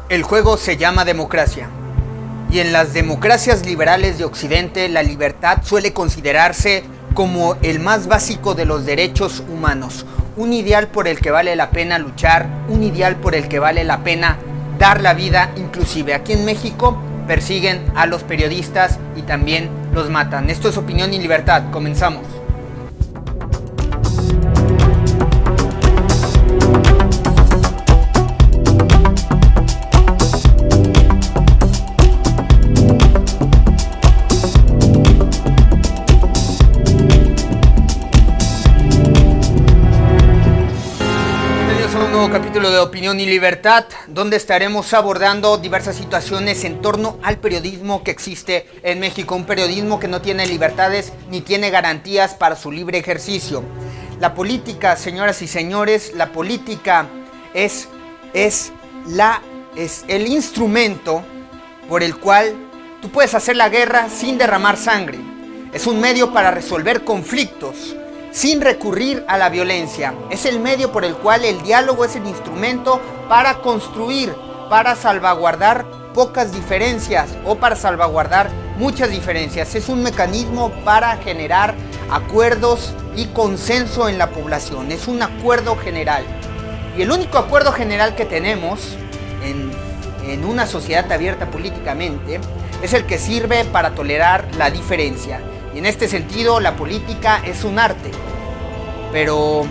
El juego se llama democracia. Y en las democracias liberales de Occidente, la libertad suele considerarse como el más básico de los derechos humanos. Un ideal por el que vale la pena luchar, un ideal por el que vale la pena dar la vida. Inclusive aquí en México persiguen a los periodistas y también los matan. Esto es Opinión y Libertad. Comenzamos. Capítulo de Opinión y Libertad, donde estaremos abordando diversas situaciones en torno al periodismo que existe en México, un periodismo que no tiene libertades ni tiene garantías para su libre ejercicio. La política, señoras y señores, la política es el instrumento por el cual tú puedes hacer la guerra sin derramar sangre. Es un medio para resolver conflictos sin recurrir a la violencia. Es el medio por el cual el diálogo es el instrumento para construir, para salvaguardar pocas diferencias o para salvaguardar muchas diferencias. Es un mecanismo para generar acuerdos y consenso en la población. Es un acuerdo general. Y el único acuerdo general que tenemos en una sociedad abierta políticamente es el que sirve para tolerar la diferencia. Y en este sentido, la política es un arte, pero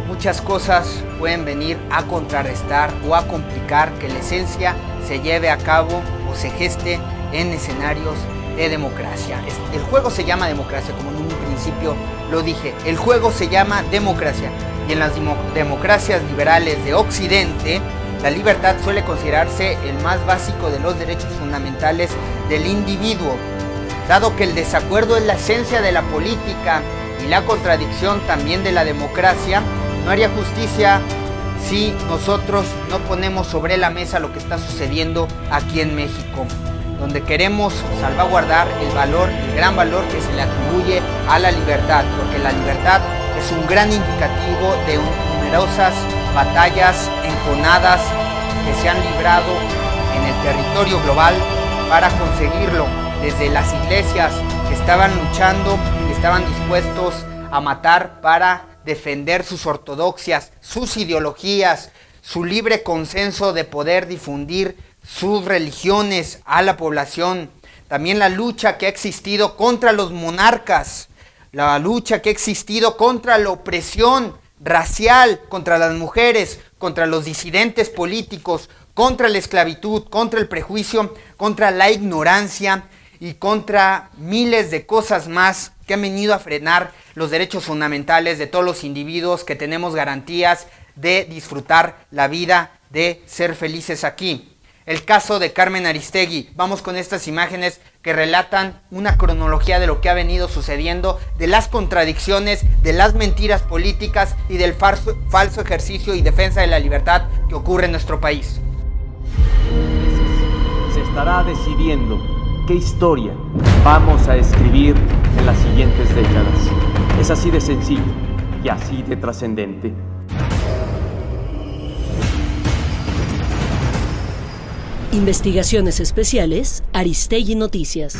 muchas cosas pueden venir a contrarrestar o a complicar que la esencia se lleve a cabo o se geste en escenarios de democracia. El juego se llama democracia, como en un principio lo dije. El juego se llama democracia. Y en las democracias liberales de Occidente, la libertad suele considerarse el más básico de los derechos fundamentales del individuo. Dado que el desacuerdo es la esencia de la política y la contradicción también de la democracia, no haría justicia si nosotros no ponemos sobre la mesa lo que está sucediendo aquí en México, donde queremos salvaguardar el gran valor que se le atribuye a la libertad, porque la libertad es un gran indicativo de numerosas batallas enconadas que se han librado en el territorio global para conseguirlo. Desde las iglesias que estaban luchando, que estaban dispuestos a matar para defender sus ortodoxias, sus ideologías, su libre consenso de poder difundir sus religiones a la población. También la lucha que ha existido contra los monarcas, la lucha que ha existido contra la opresión racial, contra las mujeres, contra los disidentes políticos, contra la esclavitud, contra el prejuicio, contra la ignorancia y contra miles de cosas más que han venido a frenar los derechos fundamentales de todos los individuos que tenemos garantías de disfrutar la vida, de ser felices aquí. El caso de Carmen Aristegui. Vamos con estas imágenes que relatan una cronología de lo que ha venido sucediendo, de las contradicciones, de las mentiras políticas y del falso ejercicio y defensa de la libertad que ocurre en nuestro país. Se estará decidiendo qué historia vamos a escribir en las siguientes décadas. Es así de sencillo y así de trascendente. Investigaciones especiales, Aristegui Noticias.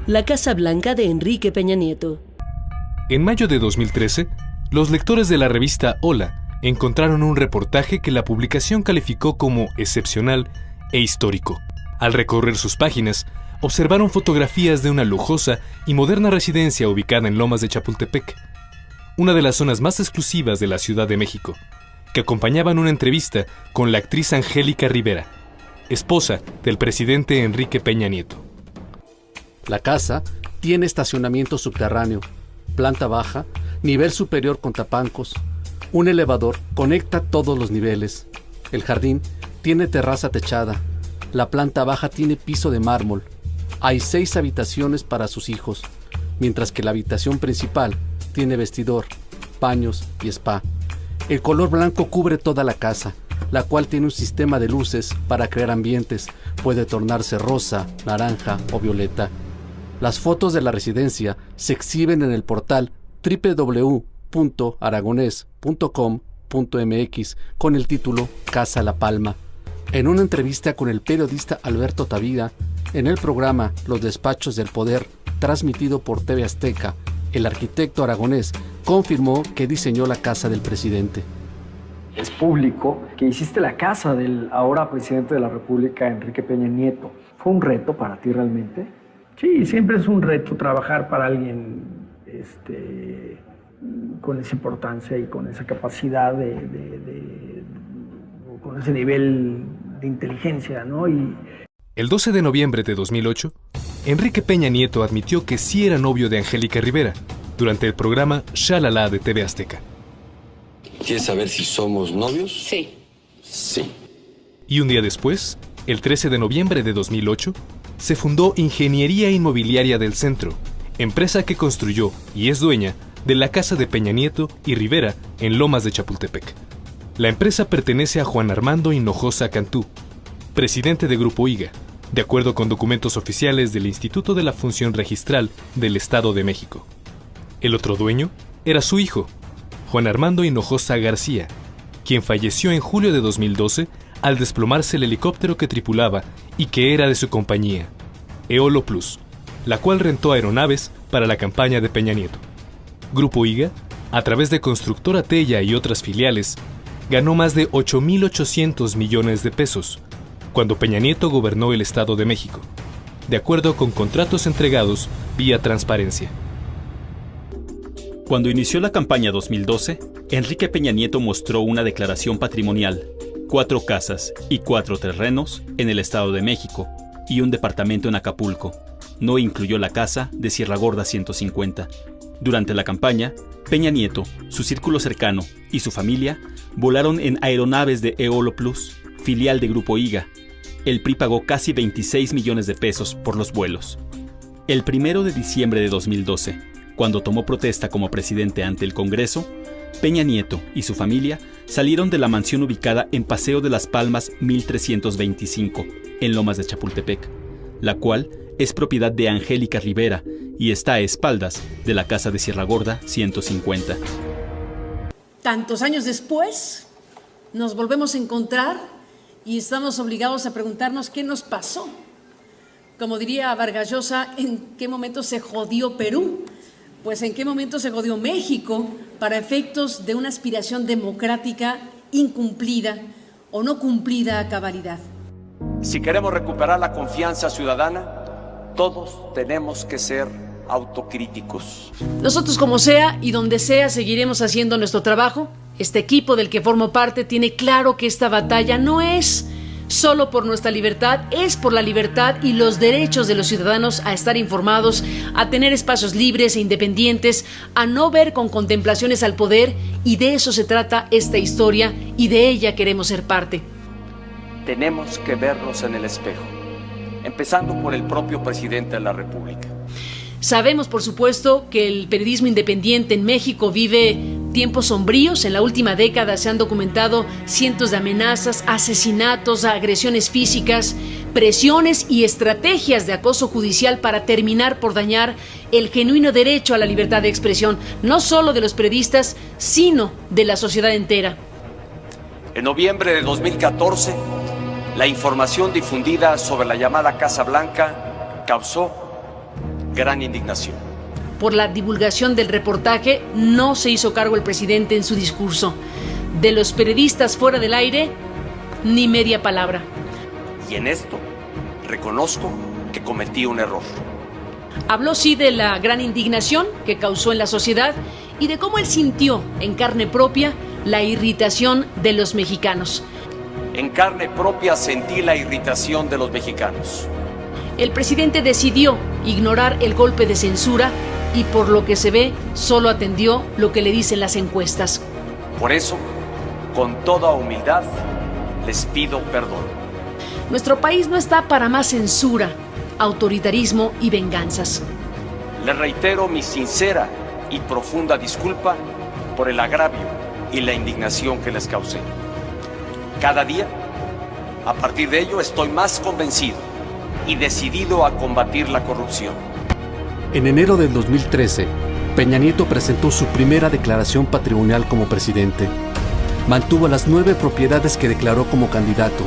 La Casa Blanca de Enrique Peña Nieto. En mayo de 2013, los lectores de la revista Hola encontraron un reportaje que la publicación calificó como excepcional e histórico. Al recorrer sus páginas, observaron fotografías de una lujosa y moderna residencia ubicada en Lomas de Chapultepec, una de las zonas más exclusivas de la Ciudad de México, que acompañaban una entrevista con la actriz Angélica Rivera, esposa del presidente Enrique Peña Nieto. La casa tiene estacionamiento subterráneo, planta baja, nivel superior con tapancos. Un elevador conecta todos los niveles. El jardín tiene terraza techada. La planta baja tiene piso de mármol. Hay 6 habitaciones para sus hijos, mientras que la habitación principal tiene vestidor, baños y spa. El color blanco cubre toda la casa, la cual tiene un sistema de luces para crear ambientes. Puede tornarse rosa, naranja o violeta. Las fotos de la residencia se exhiben en el portal www.aragones.com.mx. Noticieros.mx con el título Casa La Palma. En una entrevista con el periodista Alberto Tavira, en el programa Los Despachos del Poder, transmitido por TV Azteca, el arquitecto aragonés confirmó que diseñó la casa del presidente. Es público que hiciste la casa del ahora presidente de la República, Enrique Peña Nieto. ¿Fue un reto para ti realmente? Sí, siempre es un reto trabajar para alguien con esa importancia y con esa capacidad con ese nivel de inteligencia, ¿no? El 12 de noviembre de 2008, Enrique Peña Nieto admitió que sí era novio de Angélica Rivera durante el programa Shalala de TV Azteca. ¿Quieres saber si somos novios? Sí. Sí. Y un día después, el 13 de noviembre de 2008, se fundó Ingeniería Inmobiliaria del Centro, empresa que construyó y es dueña de la casa de Peña Nieto y Rivera en Lomas de Chapultepec. La empresa pertenece a Juan Armando Hinojosa Cantú, presidente de Grupo IGA, de acuerdo con documentos oficiales del Instituto de la Función Registral del Estado de México. El otro dueño era su hijo, Juan Armando Hinojosa García, quien falleció en julio de 2012 al desplomarse el helicóptero que tripulaba y que era de su compañía, Eolo Plus, la cual rentó aeronaves para la campaña de Peña Nieto. Grupo IGA, a través de Constructora Tella y otras filiales, ganó más de 8.800 millones de pesos cuando Peña Nieto gobernó el Estado de México, de acuerdo con contratos entregados vía transparencia. Cuando inició la campaña 2012, Enrique Peña Nieto mostró una declaración patrimonial, 4 casas y 4 terrenos en el Estado de México y un departamento en Acapulco. No incluyó la casa de Sierra Gorda 150. Durante la campaña, Peña Nieto, su círculo cercano y su familia volaron en aeronaves de Eolo Plus, filial de Grupo IGA. El PRI pagó casi 26 millones de pesos por los vuelos. El 1 de diciembre de 2012, cuando tomó protesta como presidente ante el Congreso, Peña Nieto y su familia salieron de la mansión ubicada en Paseo de las Palmas 1325, en Lomas de Chapultepec, la cual es propiedad de Angélica Rivera y está a espaldas de la casa de Sierra Gorda 150. Tantos años después, nos volvemos a encontrar y estamos obligados a preguntarnos qué nos pasó. Como diría Vargas Llosa, ¿en qué momento se jodió Perú? Pues ¿en qué momento se jodió México para efectos de una aspiración democrática incumplida o no cumplida a cabalidad? Si queremos recuperar la confianza ciudadana, todos tenemos que ser autocríticos. Nosotros, como sea y donde sea, seguiremos haciendo nuestro trabajo. Este equipo del que formo parte tiene claro que esta batalla no es solo por nuestra libertad, es por la libertad y los derechos de los ciudadanos a estar informados, a tener espacios libres e independientes, a no ver con contemplaciones al poder, y de eso se trata esta historia y de ella queremos ser parte. Tenemos que vernos en el espejo, empezando por el propio presidente de la República. Sabemos, por supuesto, que el periodismo independiente en México vive tiempos sombríos. En la última década se han documentado cientos de amenazas, asesinatos, agresiones físicas, presiones y estrategias de acoso judicial para terminar por dañar el genuino derecho a la libertad de expresión, no solo de los periodistas, sino de la sociedad entera. En noviembre de 2014, la información difundida sobre la llamada Casa Blanca causó gran indignación. Por la divulgación del reportaje no se hizo cargo el presidente en su discurso. De los periodistas fuera del aire, ni media palabra. Y en esto reconozco que cometí un error. Habló sí de la gran indignación que causó en la sociedad y de cómo él sintió en carne propia la irritación de los mexicanos. En carne propia sentí la irritación de los mexicanos. El presidente decidió ignorar el golpe de censura y, por lo que se ve, solo atendió lo que le dicen las encuestas. Por eso, con toda humildad, les pido perdón. Nuestro país no está para más censura, autoritarismo y venganzas. Les reitero mi sincera y profunda disculpa por el agravio y la indignación que les causé. Cada día, a partir de ello, estoy más convencido y decidido a combatir la corrupción. En enero del 2013, Peña Nieto presentó su primera declaración patrimonial como presidente. mantuvo las 9 propiedades que declaró como candidato.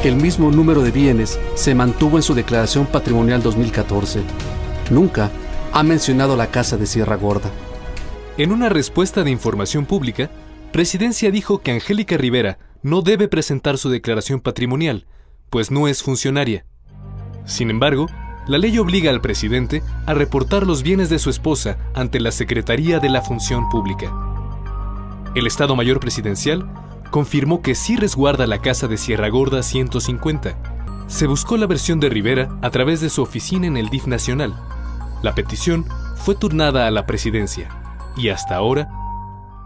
El mismo número de bienes se mantuvo en su declaración patrimonial 2014. Nunca ha mencionado la casa de Sierra Gorda. En una respuesta de información pública, Presidencia dijo que Angélica Rivera no debe presentar su declaración patrimonial, pues no es funcionaria. Sin embargo, la ley obliga al presidente a reportar los bienes de su esposa ante la Secretaría de la Función Pública. El Estado Mayor Presidencial confirmó que sí resguarda la casa de Sierra Gorda 150. Se buscó la versión de Rivera a través de su oficina en el DIF Nacional. La petición fue turnada a la presidencia y hasta ahora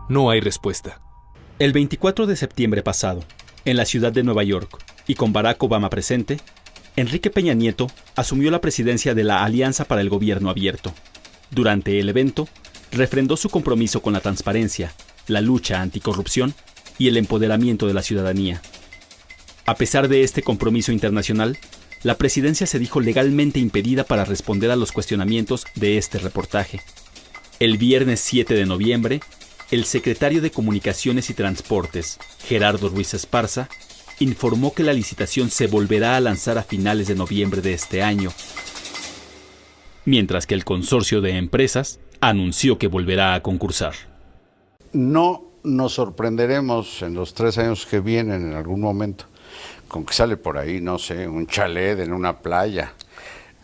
no hay respuesta. El 24 de septiembre pasado, en la ciudad de Nueva York y con Barack Obama presente, Enrique Peña Nieto asumió la presidencia de la Alianza para el Gobierno Abierto. Durante el evento, refrendó su compromiso con la transparencia, la lucha anticorrupción y el empoderamiento de la ciudadanía. A pesar de este compromiso internacional, la presidencia se dijo legalmente impedida para responder a los cuestionamientos de este reportaje. El viernes 7 de noviembre, el secretario de Comunicaciones y Transportes, Gerardo Ruiz Esparza, informó que la licitación se volverá a lanzar a finales de noviembre de este año, mientras que el consorcio de empresas anunció que volverá a concursar. No nos sorprenderemos en los 3 años que vienen en algún momento con que sale por ahí, no sé, un chalet en una playa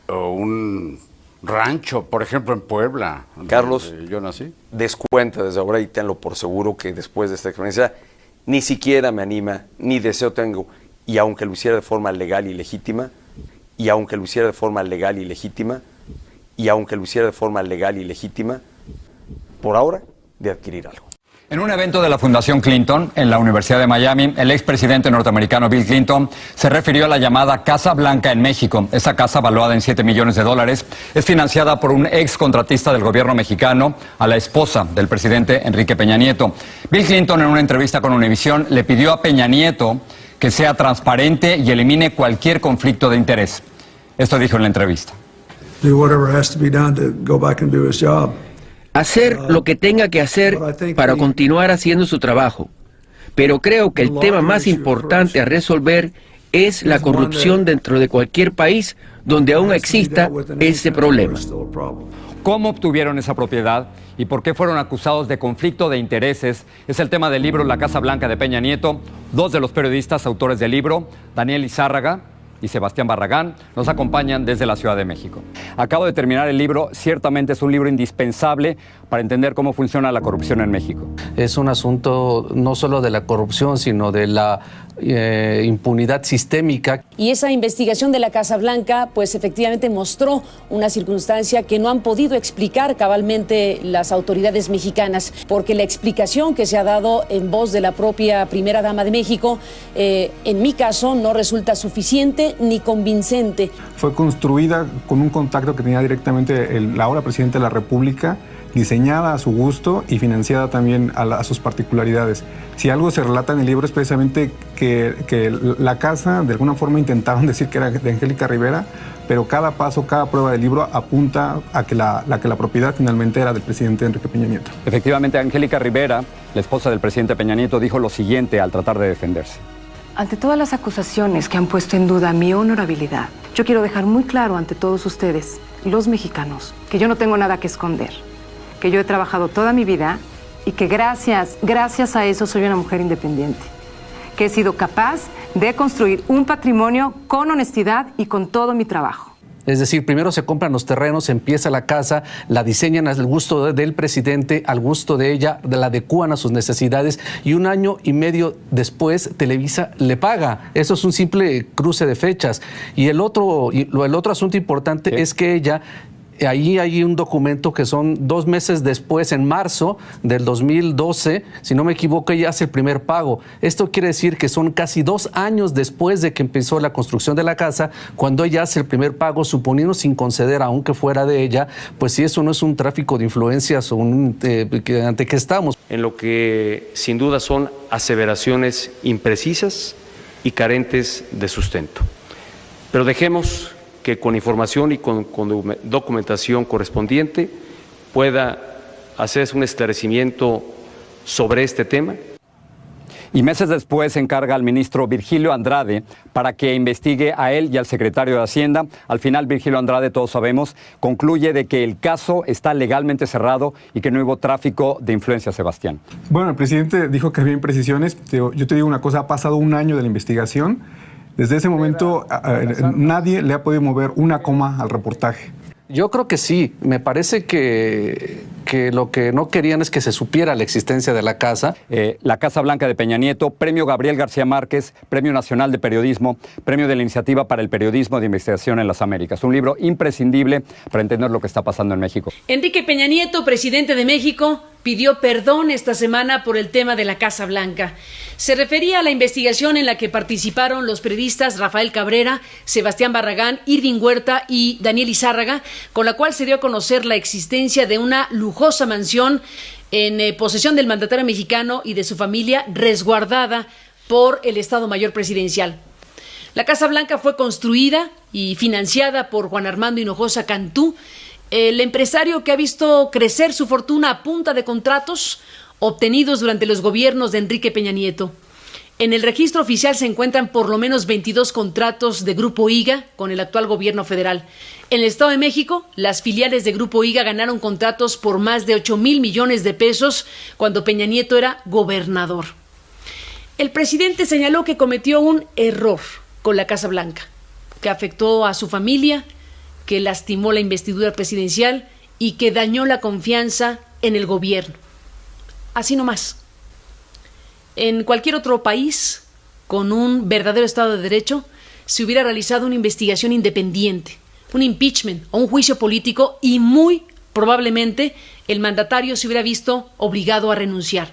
o un rancho, por ejemplo, en Puebla. Carlos, yo nací. Descuenta desde ahora y tenlo por seguro que después de esta experiencia ni siquiera me anima, ni deseo tengo, y aunque lo hiciera de forma legal y legítima, por ahora, de adquirir algo. En un evento de la Fundación Clinton en la Universidad de Miami, el expresidente norteamericano Bill Clinton se refirió a la llamada Casa Blanca en México. Esa casa, valuada en $7 millones, es financiada por un ex contratista del gobierno mexicano a la esposa del presidente Enrique Peña Nieto. Bill Clinton, en una entrevista con Univisión, le pidió a Peña Nieto que sea transparente y elimine cualquier conflicto de interés. Esto dijo en la entrevista. Hacer lo que tenga que hacer para continuar haciendo su trabajo. Pero creo que el tema más importante a resolver es la corrupción dentro de cualquier país donde aún exista ese problema. ¿Cómo obtuvieron esa propiedad y por qué fueron acusados de conflicto de intereses? Es el tema del libro La Casa Blanca de Peña Nieto. 2 de los periodistas autores del libro, Daniel Izárraga y Sebastián Barragán, nos acompañan desde la Ciudad de México. Acabo de terminar el libro, ciertamente es un libro indispensable para entender cómo funciona la corrupción en México. Es un asunto no solo de la corrupción, sino de la impunidad sistémica. Y esa investigación de la Casa Blanca, pues efectivamente mostró una circunstancia que no han podido explicar cabalmente las autoridades mexicanas, porque la explicación que se ha dado en voz de la propia primera dama de México, en mi caso, no resulta suficiente ni convincente. Fue construida con un contacto que tenía directamente la ahora presidente de la República, diseñada a su gusto y financiada también a sus particularidades. Si algo se relata en el libro es precisamente que la casa, de alguna forma intentaron decir que era de Angélica Rivera, pero cada paso, cada prueba del libro apunta a que la propiedad finalmente era del presidente Enrique Peña Nieto. Efectivamente, Angélica Rivera, la esposa del presidente Peña Nieto, dijo lo siguiente al tratar de defenderse. Ante todas las acusaciones que han puesto en duda mi honorabilidad, yo quiero dejar muy claro ante todos ustedes, los mexicanos, que yo no tengo nada que esconder, que yo he trabajado toda mi vida y que gracias a eso soy una mujer independiente, que he sido capaz de construir un patrimonio con honestidad y con todo mi trabajo. Es decir, primero se compran los terrenos, empieza la casa, la diseñan al gusto del presidente, al gusto de ella, la adecúan a sus necesidades y 1 año y medio después Televisa le paga. Eso es un simple cruce de fechas. Y el otro asunto importante es que ella... Ahí hay un documento que son 2 meses después, en marzo del 2012, si no me equivoco, ella hace el primer pago. Esto quiere decir que son casi 2 años después de que empezó la construcción de la casa, cuando ella hace el primer pago, suponiendo sin conceder, aunque fuera de ella, pues si eso no es un tráfico de influencias o ante qué estamos. En lo que sin duda son aseveraciones imprecisas y carentes de sustento. Pero dejemos que con información y con documentación correspondiente pueda hacerse un esclarecimiento sobre este tema. Y meses después encarga al ministro Virgilio Andrade para que investigue a él y al secretario de Hacienda. Al final, Virgilio Andrade, todos sabemos, concluye de que el caso está legalmente cerrado y que no hubo tráfico de influencia, Sebastián. Bueno, el presidente dijo que había imprecisiones. Yo te digo una cosa, ha pasado un año de la investigación. Desde ese momento nadie le ha podido mover una coma al reportaje. Yo creo que sí. Me parece que lo que no querían es que se supiera la existencia de la casa. La Casa Blanca de Peña Nieto, Premio Gabriel García Márquez, Premio Nacional de Periodismo, Premio de la Iniciativa para el Periodismo de Investigación en las Américas. Un libro imprescindible para entender lo que está pasando en México. Enrique Peña Nieto, presidente de México, pidió perdón esta semana por el tema de la Casa Blanca. Se refería a la investigación en la que participaron los periodistas Rafael Cabrera, Sebastián Barragán, Irving Huerta y Daniel Izárraga, con la cual se dio a conocer la existencia de una lujosa mansión en posesión del mandatario mexicano y de su familia, resguardada por el Estado Mayor Presidencial. La Casa Blanca fue construida y financiada por Juan Armando Hinojosa Cantú, el empresario que ha visto crecer su fortuna a punta de contratos obtenidos durante los gobiernos de Enrique Peña Nieto. En el registro oficial se encuentran por lo menos 22 contratos de Grupo IGA con el actual gobierno federal. En el Estado de México, las filiales de Grupo IGA ganaron contratos por más de 8,000 millones de pesos cuando Peña Nieto era gobernador. El presidente señaló que cometió un error con la Casa Blanca, que afectó a su familia, que lastimó la investidura presidencial y que dañó la confianza en el gobierno. Así nomás. En cualquier otro país, con un verdadero Estado de Derecho, se hubiera realizado una investigación independiente, un impeachment o un juicio político y muy probablemente el mandatario se hubiera visto obligado a renunciar.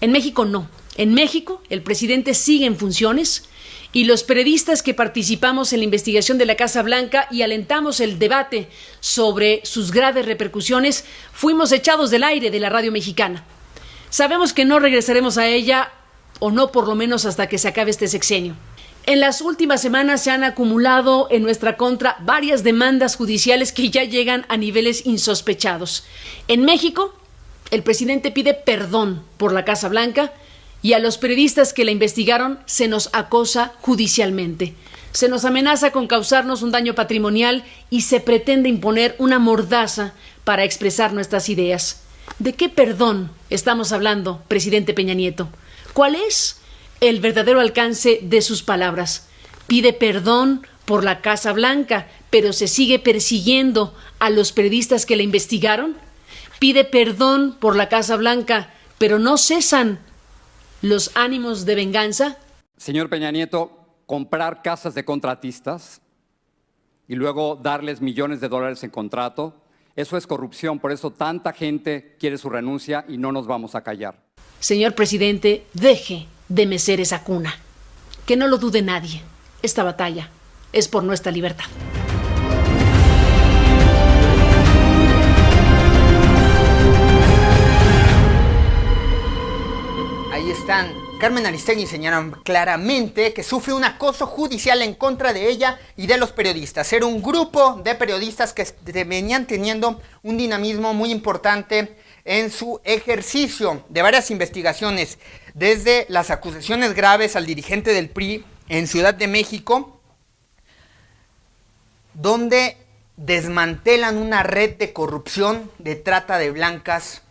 En México no. En México el presidente sigue en funciones y los periodistas que participamos en la investigación de la Casa Blanca y alentamos el debate sobre sus graves repercusiones, fuimos echados del aire de la radio mexicana. Sabemos que no regresaremos a ella, o no por lo menos hasta que se acabe este sexenio. En las últimas semanas se han acumulado en nuestra contra varias demandas judiciales que ya llegan a niveles insospechados. En México, el presidente pide perdón por la Casa Blanca y a los periodistas que la investigaron se nos acosa judicialmente. Se nos amenaza con causarnos un daño patrimonial y se pretende imponer una mordaza para expresar nuestras ideas. ¿De qué perdón estamos hablando, presidente Peña Nieto? ¿Cuál es el verdadero alcance de sus palabras? Pide perdón por la Casa Blanca, pero se sigue persiguiendo a los periodistas que la investigaron. Pide perdón por la Casa Blanca, pero no cesan los ánimos de venganza. Señor Peña Nieto, comprar casas de contratistas y luego darles millones de dólares en contrato, eso es corrupción, por eso tanta gente quiere su renuncia y no nos vamos a callar. Señor presidente, deje de mecer esa cuna. Que no lo dude nadie. Esta batalla es por nuestra libertad. Ahí están. Carmen Aristegui señalan claramente que sufre un acoso judicial en contra de ella y de los periodistas. Era un grupo de periodistas que venían teniendo un dinamismo muy importante en su ejercicio de varias investigaciones, desde las acusaciones graves al dirigente del PRI en Ciudad de México, donde desmantelan una red de corrupción, de trata de blancas,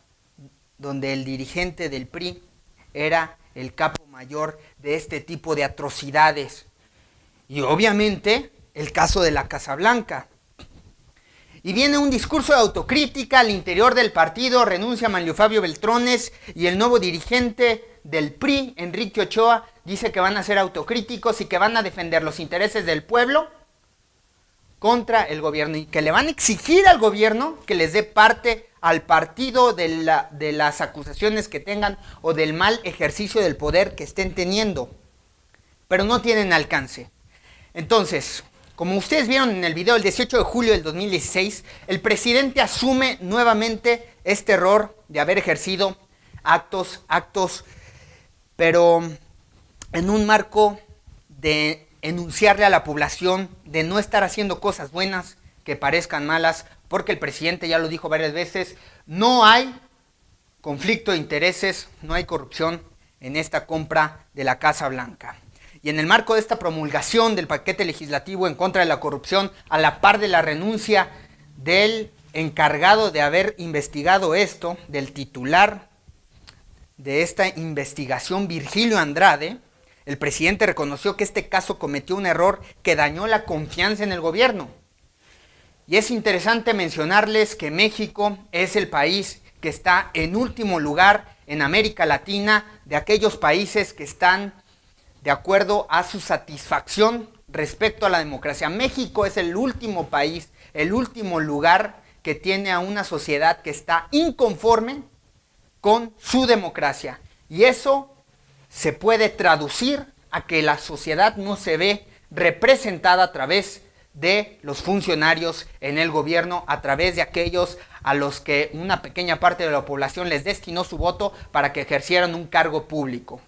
donde el dirigente del PRI era el capo mayor de este tipo de atrocidades. Y obviamente el caso de la Casa Blanca. Y viene un discurso de autocrítica al interior del partido, renuncia Manlio Fabio Beltrones y el nuevo dirigente del PRI, Enrique Ochoa, dice que van a ser autocríticos y que van a defender los intereses del pueblo contra el gobierno y que le van a exigir al gobierno que les dé parte al partido de las acusaciones que tengan o del mal ejercicio del poder que estén teniendo, pero no tienen alcance. Entonces, como ustedes vieron en el video, el 18 de julio del 2016, el presidente asume nuevamente este error de haber ejercido actos, pero en un marco de enunciarle a la población de no estar haciendo cosas buenas que parezcan malas, porque el presidente ya lo dijo varias veces, no hay conflicto de intereses, no hay corrupción en esta compra de la Casa Blanca. Y en el marco de esta promulgación del paquete legislativo en contra de la corrupción, a la par de la renuncia del encargado de haber investigado esto, del titular de esta investigación, Virgilio Andrade, el presidente reconoció que este caso cometió un error que dañó la confianza en el gobierno. Y es interesante mencionarles que México es el país que está en último lugar en América Latina de aquellos países que están de acuerdo a su satisfacción respecto a la democracia. México es el último país, el último lugar que tiene a una sociedad que está inconforme con su democracia. Y eso se puede traducir a que la sociedad no se ve representada a través de los funcionarios en el gobierno, a través de aquellos a los que una pequeña parte de la población les destinó su voto para que ejercieran un cargo público.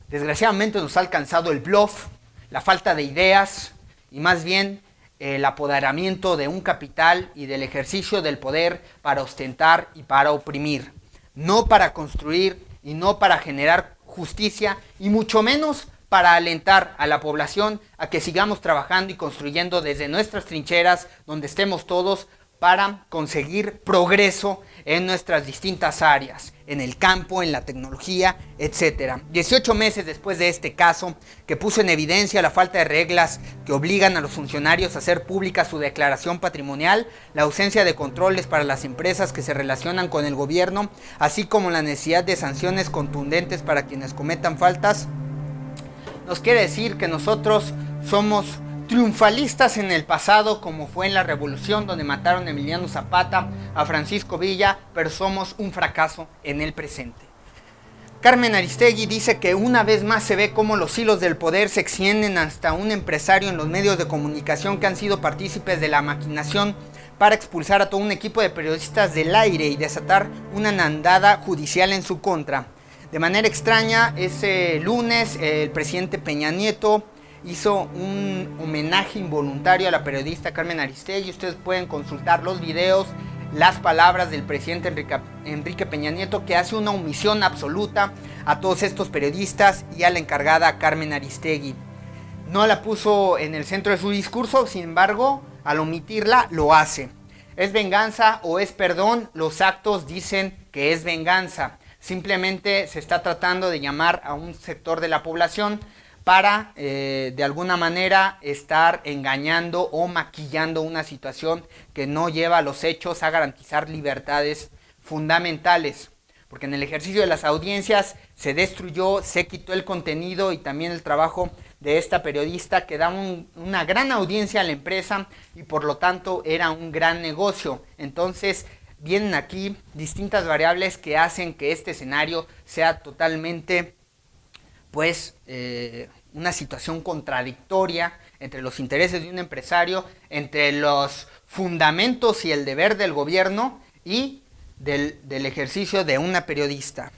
Desgraciadamente nos ha alcanzado el bluff, la falta de ideas y más bien el apoderamiento de un capital y del ejercicio del poder para ostentar y para oprimir, no para construir y no para generar justicia y mucho menos para alentar a la población a que sigamos trabajando y construyendo desde nuestras trincheras, donde estemos todos, para conseguir progreso en nuestras distintas áreas, en el campo, en la tecnología, etc. 18 meses después de este caso, que puso en evidencia la falta de reglas que obligan a los funcionarios a hacer pública su declaración patrimonial, la ausencia de controles para las empresas que se relacionan con el gobierno, así como la necesidad de sanciones contundentes para quienes cometan faltas, nos quiere decir que nosotros somos triunfalistas en el pasado, como fue en la Revolución, donde mataron a Emiliano Zapata, a Francisco Villa, pero somos un fracaso en el presente. Carmen Aristegui dice que una vez más se ve cómo los hilos del poder se extienden hasta un empresario en los medios de comunicación que han sido partícipes de la maquinación para expulsar a todo un equipo de periodistas del aire y desatar una andada judicial en su contra. De manera extraña, ese lunes el presidente Peña Nieto hizo un homenaje involuntario a la periodista Carmen Aristegui. Ustedes pueden consultar los videos, las palabras del presidente Enrique Peña Nieto, que hace una omisión absoluta a todos estos periodistas y a la encargada Carmen Aristegui. No la puso en el centro de su discurso, sin embargo, al omitirla lo hace. ¿Es venganza o es perdón? Los actos dicen que es venganza. Simplemente se está tratando de llamar a un sector de la población para de alguna manera estar engañando o maquillando una situación que no lleva a los hechos a garantizar libertades fundamentales. Porque en el ejercicio de las audiencias se destruyó, se quitó el contenido y también el trabajo de esta periodista que da una gran audiencia a la empresa y por lo tanto era un gran negocio. Entonces vienen aquí distintas variables que hacen que este escenario sea totalmente una situación contradictoria entre los intereses de un empresario, entre los fundamentos y el deber del gobierno y del ejercicio de una periodista.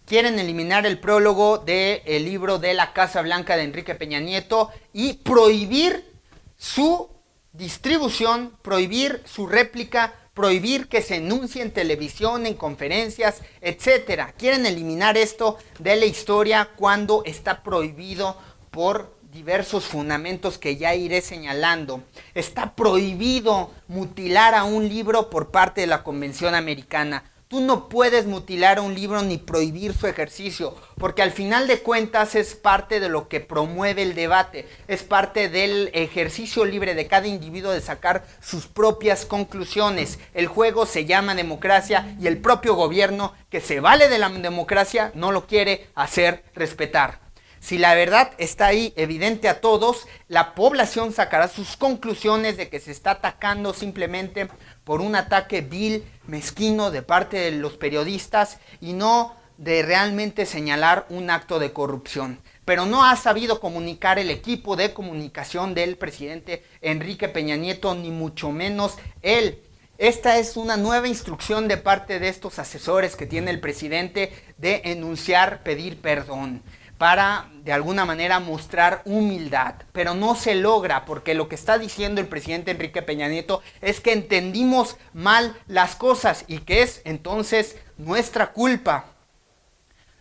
Quieren eliminar el prólogo del libro de la Casa Blanca de Enrique Peña Nieto y prohibir su distribución, prohibir su réplica, prohibir que se enuncie en televisión, en conferencias, etcétera. Quieren eliminar esto de la historia cuando está prohibido por diversos fundamentos que ya iré señalando. Está prohibido mutilar a un libro por parte de la Convención Americana. Tú no puedes mutilar a un libro ni prohibir su ejercicio, porque al final de cuentas es parte de lo que promueve el debate, es parte del ejercicio libre de cada individuo de sacar sus propias conclusiones. El juego se llama democracia y el propio gobierno, que se vale de la democracia, no lo quiere hacer respetar. Si la verdad está ahí, evidente a todos, la población sacará sus conclusiones de que se está atacando simplemente por un ataque vil, mezquino de parte de los periodistas y no de realmente señalar un acto de corrupción. Pero no ha sabido comunicar el equipo de comunicación del presidente Enrique Peña Nieto, ni mucho menos él. Esta es una nueva instrucción de parte de estos asesores que tiene el presidente de enunciar, pedir perdón, para de alguna manera mostrar humildad, pero no se logra porque lo que está diciendo el presidente Enrique Peña Nieto es que entendimos mal las cosas y que es entonces nuestra culpa.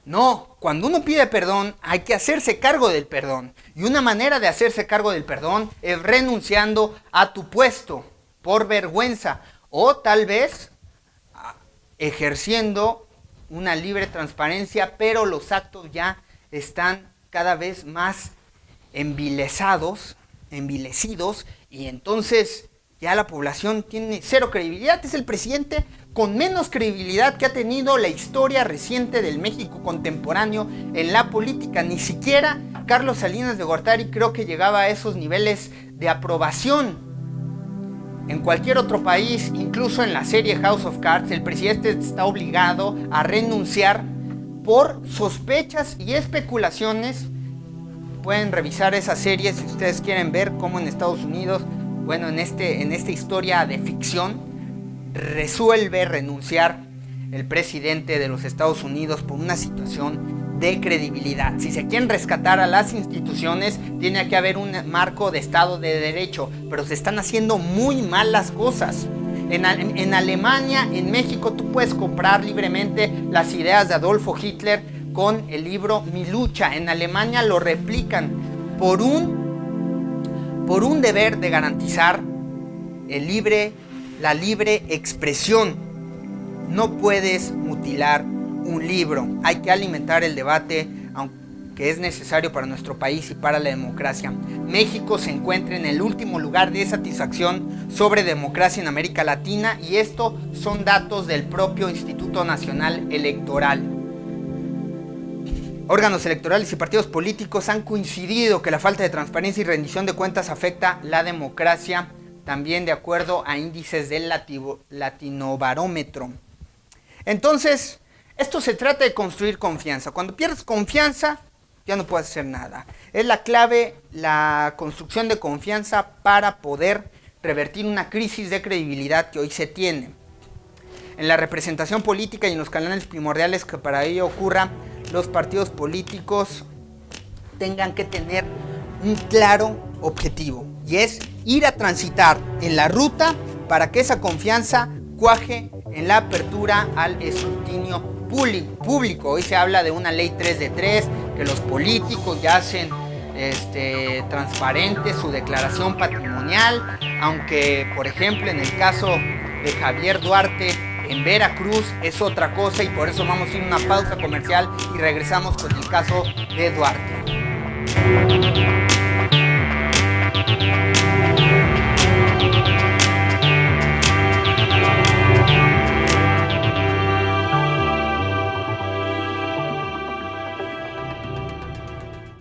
No, cuando uno pide perdón hay que hacerse cargo del perdón. Y una manera de hacerse cargo del perdón es renunciando a tu puesto por vergüenza o tal vez ejerciendo una libre transparencia, pero los actos ya están cada vez más envilecidos y entonces ya la población tiene cero credibilidad. Es el presidente con menos credibilidad que ha tenido la historia reciente del México contemporáneo en la política. Ni siquiera Carlos Salinas de Gortari creo que llegaba a esos niveles de aprobación. En cualquier otro país, incluso en la serie House of Cards, el presidente está obligado a renunciar por sospechas y especulaciones. Pueden revisar esa serie si ustedes quieren ver cómo en Estados Unidos, bueno, en esta historia de ficción, resuelve renunciar el presidente de los Estados Unidos por una situación de credibilidad. Si se quieren rescatar a las instituciones, tiene que haber un marco de Estado de Derecho, pero se están haciendo muy mal las cosas. En Alemania, en México, tú puedes comprar libremente las ideas de Adolfo Hitler con el libro Mi lucha. En Alemania lo replican por un deber de garantizar la libre expresión. No puedes mutilar un libro. Hay que alimentar el debate, aunque es necesario para nuestro país y para la democracia. México se encuentra en el último lugar de satisfacción sobre democracia en América Latina, y esto son datos del propio Instituto Nacional Electoral. Órganos electorales y partidos políticos han coincidido que la falta de transparencia y rendición de cuentas afecta la democracia, también de acuerdo a índices del Latinobarómetro. Entonces, esto se trata de construir confianza. Cuando pierdes confianza, ya no puedes hacer nada. Es la clave, la construcción de confianza para poder revertir una crisis de credibilidad que hoy se tiene. En la representación política y en los canales primordiales que para ello ocurra, los partidos políticos tengan que tener un claro objetivo, y es ir a transitar en la ruta para que esa confianza cuaje en la apertura al escrutinio público. Hoy se habla de una ley 3 de 3, que los políticos ya hacen transparente su declaración patrimonial, aunque por ejemplo en el caso de Javier Duarte en Veracruz es otra cosa, y por eso vamos a ir a una pausa comercial y regresamos con el caso de Duarte.